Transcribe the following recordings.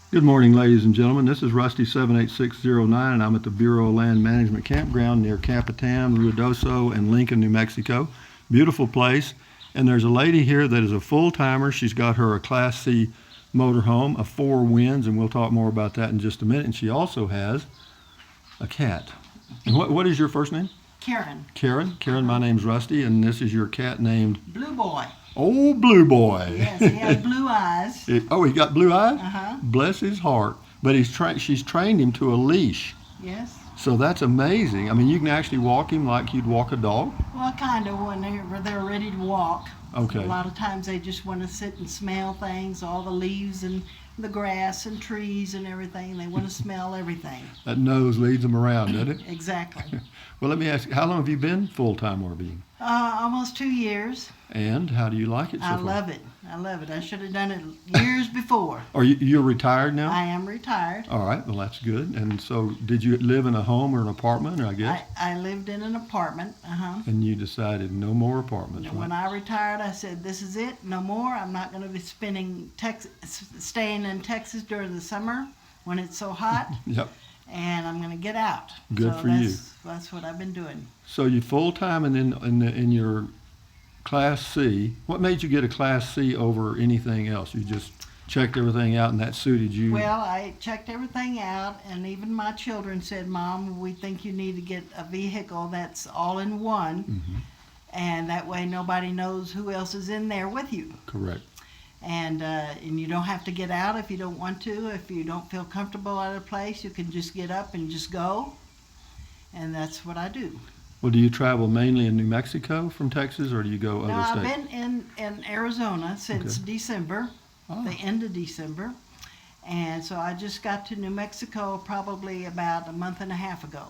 Good morning, ladies and gentlemen. This is Rusty 78609, and I'm at the Bureau of Land Management Campground near Capitan, Ruidoso, and Lincoln, New Mexico. Beautiful place. And there's a lady here that is a full-timer. She's got her a Class C motorhome, a Four Winds, and we'll talk more about that in just a minute. And she also has a cat. And what is your first name? Karen. Karen, my name's Rusty, and this is your cat named? Blue Boy. Oh, Blue Boy. Yes, he has blue eyes. He got blue eyes? Uh-huh. Bless his heart. But she's trained him to a leash. Yes. So that's amazing. I mean, you can actually walk him like you'd walk a dog? Well, kind of when they're ready to walk. Okay. A lot of times they just want to sit and smell things, all the leaves and the grass and trees and everything. They want to smell everything. That nose leads them around, doesn't it? Exactly. Well, let me ask you, how long have you been full-time RVing? Almost 2 years. And how do you like it so far? I love it. I should have done it years before. Are you're retired now? I am retired. All right, well, that's good. And so did you live in a home or an apartment, I guess? I lived in an apartment. And you decided no more apartments, When I retired, I said, this is it, no more. I'm not going to be staying in Texas during the summer when it's so hot. Yep. And I'm going to get out. Good for you. That's what I've been doing. So you full-time and in your Class C. What made you get a Class C over anything else? You just checked everything out and that suited you? Well, I checked everything out, and even my children said, Mom, we think you need to get a vehicle that's all in one, and that way nobody knows who else is in there with you. Correct. And you don't have to get out if you don't want to. If you don't feel comfortable at a place, you can just get up and just go. And that's what I do. Well, do you travel mainly in New Mexico from Texas, or do you go other Now, states? I've been in Arizona since December, the end of December. And so I just got to New Mexico probably about a month and a half ago.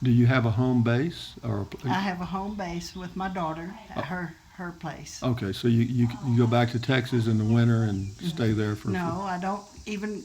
Do you have a home base? I have a home base with my daughter at her place. Okay, so you go back to Texas in the winter and stay there for... No, I don't even...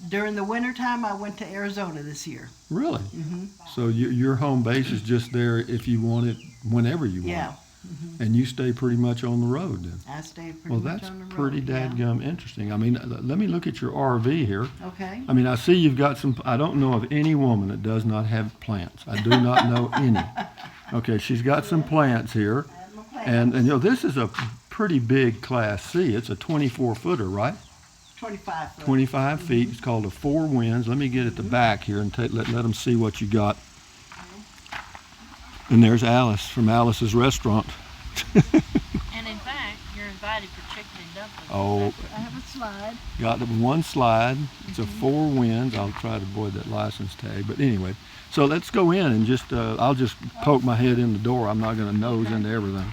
During the winter time, I went to Arizona this year. Really? Mm-hmm. So your home base is just there if you want it, whenever you want Yeah. it. And you stay pretty much on the road then? I stay pretty much on the road. Well, that's pretty dadgum interesting. I mean, let me look at your RV here. Okay. I mean, I see you've got some... I don't know of any woman that does not have plants. I do not know any. Okay, she's got some plants here. I have my plants. And this is a pretty big Class C. It's a 24-footer, right? 25 foot. 25 feet. It's called a Four Winds. Let me get at the back here and let them see what you got. And there's Alice from Alice's Restaurant. And in fact, you're invited for chicken and dumplings. Oh, I have a slide. got one slide. It's a Four Winds. I'll try to avoid that license tag. But anyway, so let's go in and just, I'll just poke my head in the door. I'm not going to nose into everything.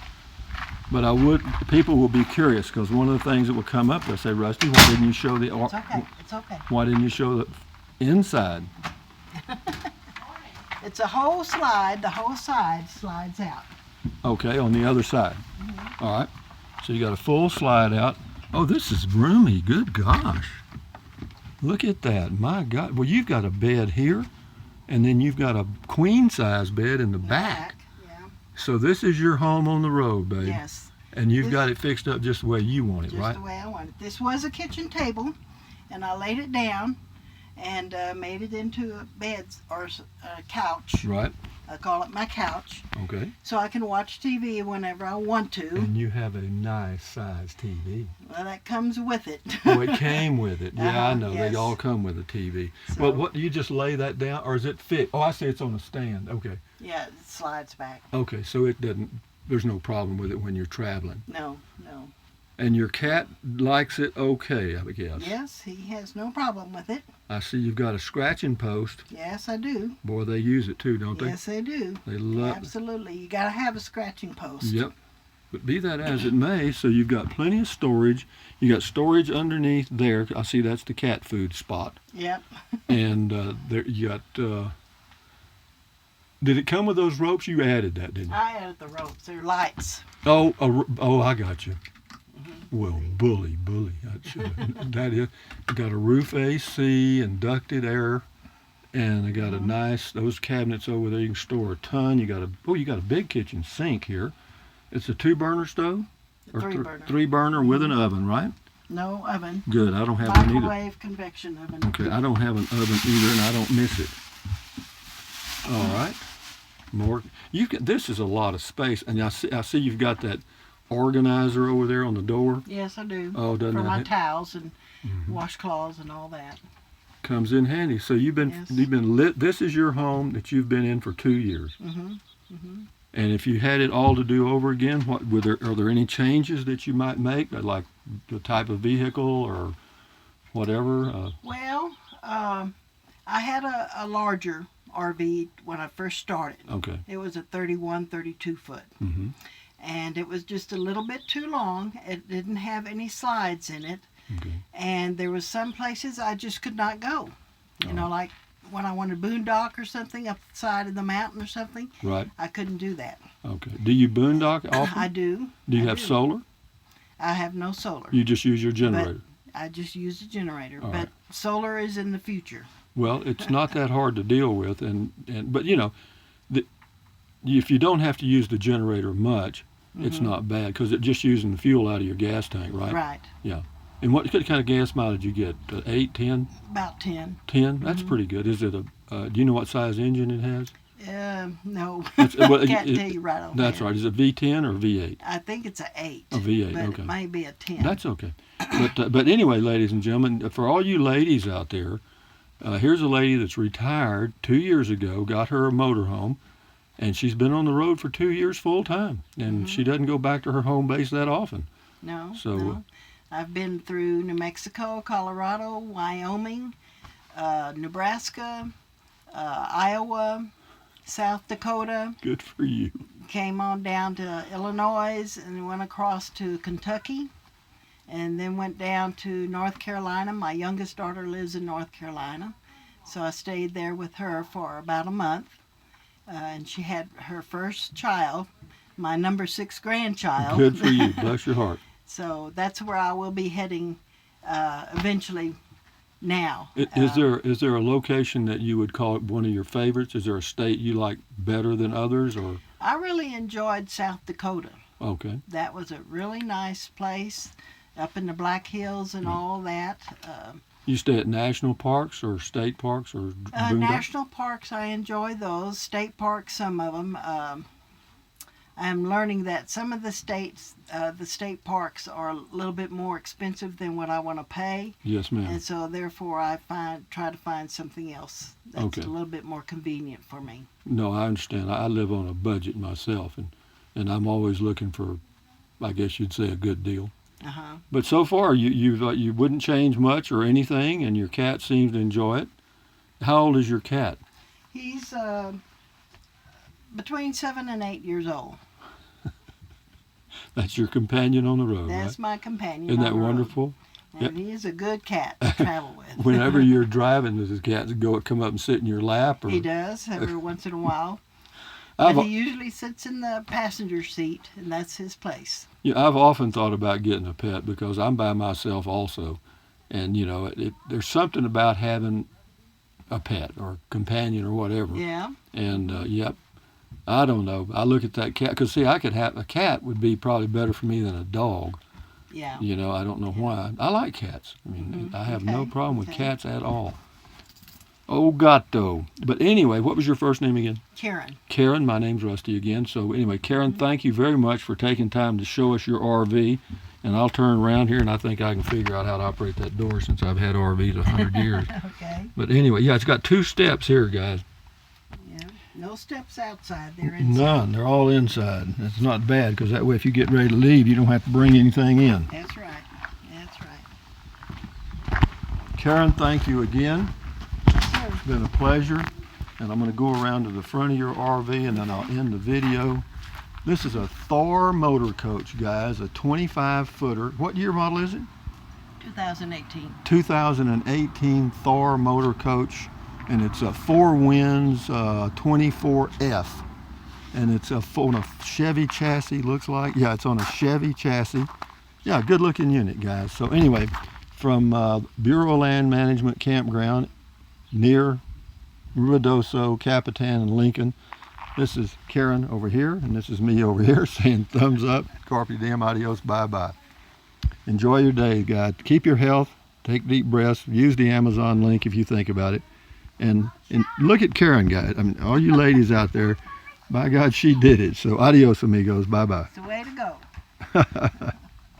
But people will be curious, because one of the things that will come up, they'll say, Rusty, why didn't you show the... It's okay. It's okay. Why didn't you show the inside? It's a whole slide. The whole side slides out. Okay, on the other side. All right. So you got a full slide out. Oh, this is roomy. Good gosh. Look at that. My God. Well, you've got a bed here, and then you've got a queen-size bed in the back. Yeah. So this is your home on the road, babe. Yes. And you've got it fixed up just the way you want it, Just right? the way I want it. This was a kitchen table, and I laid it down and made it into a bed or a couch. Right. I call it my couch. Okay. So I can watch TV whenever I want to. And you have a nice size TV. Well, that comes with it. Oh, it came with it. Yeah, I know. Yes. They all come with a TV. So- Well, what do you just lay that down, or is it fixed? Oh, I see it's on a stand. Okay. Yeah, it slides back. Okay, so it doesn't. There's no problem with it when you're traveling. No. And your cat likes it okay, I guess. Yes, he has no problem with it. I see you've got a scratching post. Yes, I do. Boy, they use it too, don't they? Yes, they do. They love it. Absolutely. You got to have a scratching post. Yep. But be that as it may, so you've got plenty of storage. You got storage underneath there. I see that's the cat food spot. Yep. And there you got. Did it come with those ropes? You added that, didn't you? I added the ropes. They're lights. Oh, I got you. Well, bully. That is. I got a roof AC and ducted air, and I got a nice those cabinets over there. You can store a ton. You got a big kitchen sink here. It's a 2-burner stove, or Three burner. 3-burner with an oven, right? No oven. Good, I don't have one either. Microwave convection oven. Okay, I don't have an oven either, and I don't miss it. All right, more. This is a lot of space, and I see you've got that organizer over there on the door. Yes, I do. Oh, doesn't For that my towels and Mhm. washcloths and all that. Comes in handy. So you've been Yes. lit. This is your home that you've been in for 2 years. Mm-hmm. Mm-hmm. And if you had it all to do over again, are there any changes that you might make, like the type of vehicle or whatever? Well, I had a larger RV when I first started. Okay. It was a 31, 32 foot. Mm-hmm. And it was just a little bit too long. It didn't have any slides in it. Okay. And there was some places I just could not go. You know, like when I wanted boondock or something up the side of the mountain or something, Right. I couldn't do that. Okay. Do you boondock often? I do. Do you I have do. solar? I have no solar. You just use your generator. I just use a generator. All but right. solar is in the future. Well, it's not that hard to deal with, but you know, if you don't have to use the generator much, it's Mhm. not bad because it's just using the fuel out of your gas tank, right? Right. And what kind of gas mileage you get? 8, 10? About 10. 10? That's Mhm. pretty good. Is it do you know what size engine it has? No. Well, Can't tell you right on That's right. Is it V10 or V8? I think it's a 8. A V8, but okay. It might be a 10. That's okay. But anyway, ladies and gentlemen, for all you ladies out there, here's a lady that's retired 2 years ago, got her a motorhome, and she's been on the road for 2 years full time, and Mhm. she doesn't go back to her home base that often. No. So, no. I've been through New Mexico, Colorado, Wyoming, Nebraska, Iowa, South Dakota. Good for you. Came on down to Illinois and went across to Kentucky, and then went down to North Carolina. My youngest daughter lives in North Carolina, so I stayed there with her for about a month, and she had her first child, my number 6 grandchild. Good for you. Bless your heart. So that's where I will be heading eventually now. Is there a location that you would call it one of your favorites? Is there a state you like better than others, or? I really enjoyed South Dakota. Okay. That was a really nice place up in the Black Hills and all that. You stay at national parks or state parks or boondock? National parks, I enjoy those. State parks, some of them. I'm learning that some of the states, the state parks are a little bit more expensive than what I want to pay. Yes, ma'am. And so therefore I try to find something else that's Okay. a little bit more convenient for me. No, I understand. I live on a budget myself, and I'm always looking for, I guess you'd say, a good deal. Uh-huh. But so far, you wouldn't change much or anything, and your cat seems to enjoy it. How old is your cat? He's between 7 and 8 years old. That's your companion on the road, That's right? my companion. Isn't on that the road. wonderful? And he is a good cat to travel with. Whenever you're driving, does his cat come up and sit in your lap? Or? He does every once in a while. I've, But he usually sits in the passenger seat, and that's his place. I've often thought about getting a pet because I'm by myself also, and there's something about having a pet or a companion or whatever. Yeah. And yep, I don't know. I look at that cat because see, I could have a cat would be probably better for me than a dog. Yeah. I don't know why. I like cats. I mean, I have no Okay, problem with okay. cats at all. Oh, gato. But anyway, what was your first name again? Karen. Karen. My name's Rusty again. So anyway, Karen, thank you very much for taking time to show us your RV. And I'll turn around here, and I think I can figure out how to operate that door since I've had RVs 100 years. Okay. But anyway, yeah, it's got 2 steps here, guys. Yeah. No steps outside. They're inside. None. They're all inside. It's not bad because that way if you get ready to leave, you don't have to bring anything in. That's right. That's right. Karen, thank you again. Yes, sir. It's been a pleasure. And I'm going to go around to the front of your RV and then I'll end the video. This is a Thor motor coach, guys, a 25-footer. What year model is it? 2018. 2018 Thor motor coach. And it's a 4 Winds 24F. And it's on a Chevy chassis, looks like. Yeah, it's on a Chevy chassis. Yeah, good looking unit, guys. So anyway, from Bureau of Land Management Campground near Ruidoso, Capitan, and Lincoln. This is Karen over here, and this is me over here saying thumbs up, carpe diem, adios, bye-bye. Enjoy your day, guys. Keep your health. Take deep breaths. Use the Amazon link if you think about it. And look at Karen, guys. I mean, all you ladies out there, by God, she did it. So adios, amigos. Bye-bye. It's the way to go.